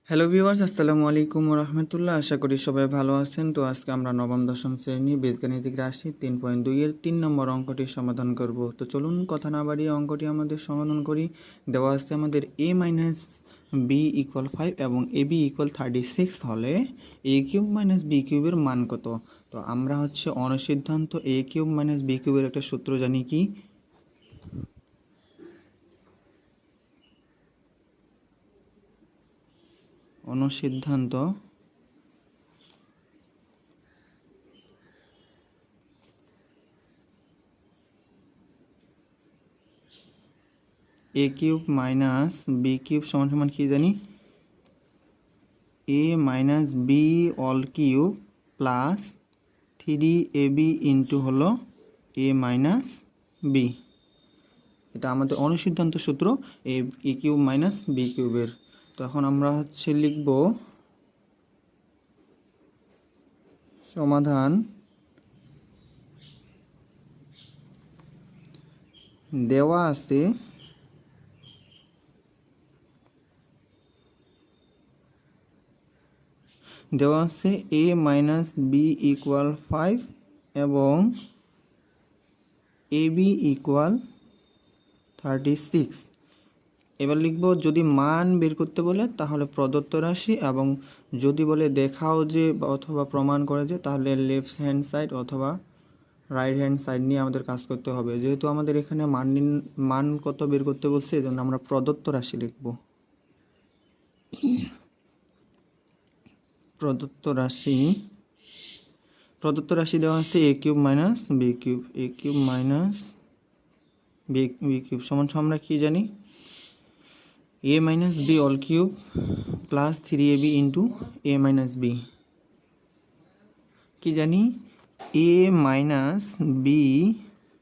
Hello viewers, আসসালামু আলাইকুম ওয়া রাহমাতুল্লাহ। আশা করি সবাই ভালো আছেন। তো আজকে আমরা নবম দশম শ্রেণী বীজগাণিতিক রাশি 3.2 এর 3 নম্বর অঙ্কটি সমাধান করব। তো চলুন কথা না বাড়িয়ে অঙ্কটি আমাদের সমাধান করি। দেওয়া আছে আমাদের a মাইনাস বি ইকুয়াল 5 এবং এ বি ইকুয়াল 36 হলে এ কিউব মাইনাস বি কিউবের মান কত। তো আমরা অনুসিদ্ধান্ত এ কিউব মাইনাস বি কিউবের একটা সূত্র জানি কি, অনুসিদ্ধান্ত a cube minus b cube সমান সমান কি জানি, a minus b all cube plus 3ab into হলো এ মাইনাস বি। এটা আমাদের অনুসিদ্ধান্ত সূত্র এ কিউব মাইনাস বি কিউবের। তো এখন আমরা লিখব সমাধান দেওয়া আছে এ মাইনাস বি ইকুয়াল 5 এবং এ বি ইকুয়াল 36। এবার লিখব, যদি মান বের করতে বলে তাহলে প্রদত্ত রাশি, এবং যদি বলে দেখাও যে অথবা প্রমাণ করে যে, তাহলে লেফট হ্যান্ড সাইড অথবা রাইট হ্যান্ড সাইড নিয়ে আমাদের কাজ করতে হবে। যেহেতু আমাদের এখানে মান কত বের করতে বলছে, এই জন্য আমরা প্রদত্ত রাশি লিখব। প্রদত্ত রাশি দেওয়া আছে a cube minus b cube, a cube minus b cube সমান আমরা কি জানি, a minus b all cube plus 3ab into a minus b. কি জানি, a minus b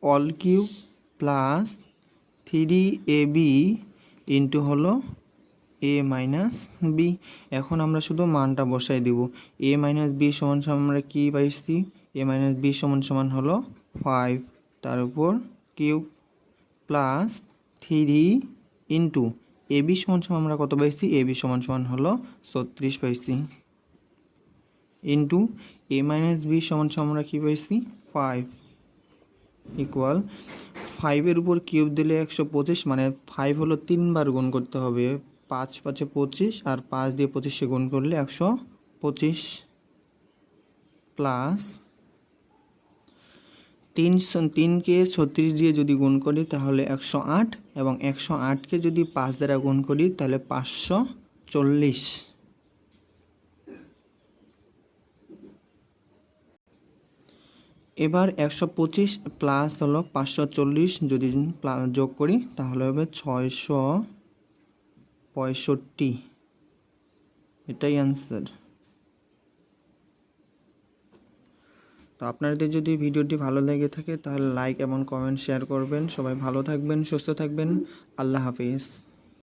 all cube plus 3ab into হলো এ মাইনাস বি। এখন আমরা শুধু মানটা বসাই দিব। এ মাইনাস বি সমান আমরা কি পাইছি, এ মাইনাস বি সমান হলো 5, তার উপর cube plus 3 into A B সমান আমরা কত পাইছি, এ বি সমান হলো 36 পাইছি, ইন্টু এ মাইনাস বি সমান আমরা কী পাইছি 5 ইকুয়াল 5-এর উপর কিউব দিলে 125, মানে 5 হলো 3 বার গুণ করতে হবে। 5 5 25 আর 5 দিয়ে 25 গুণ করলে 125 প্লাস 3কে 36 দিয়ে যদি গুণ করি তাহলে 108, এবং 108কে যদি 5 দ্বারা গুণ করি তাহলে 540। এবার 125 প্লাস হলো 540 যদি যোগ করি তাহলে হবে 665। এটাই অ্যান্সার। তো আপনাদের যদি ভিডিওটি ভালো লেগে থাকে তাহলে লাইক এবং কমেন্ট শেয়ার করবেন। সবাই ভালো থাকবেন, সুস্থ থাকবেন। আল্লাহ হাফিজ।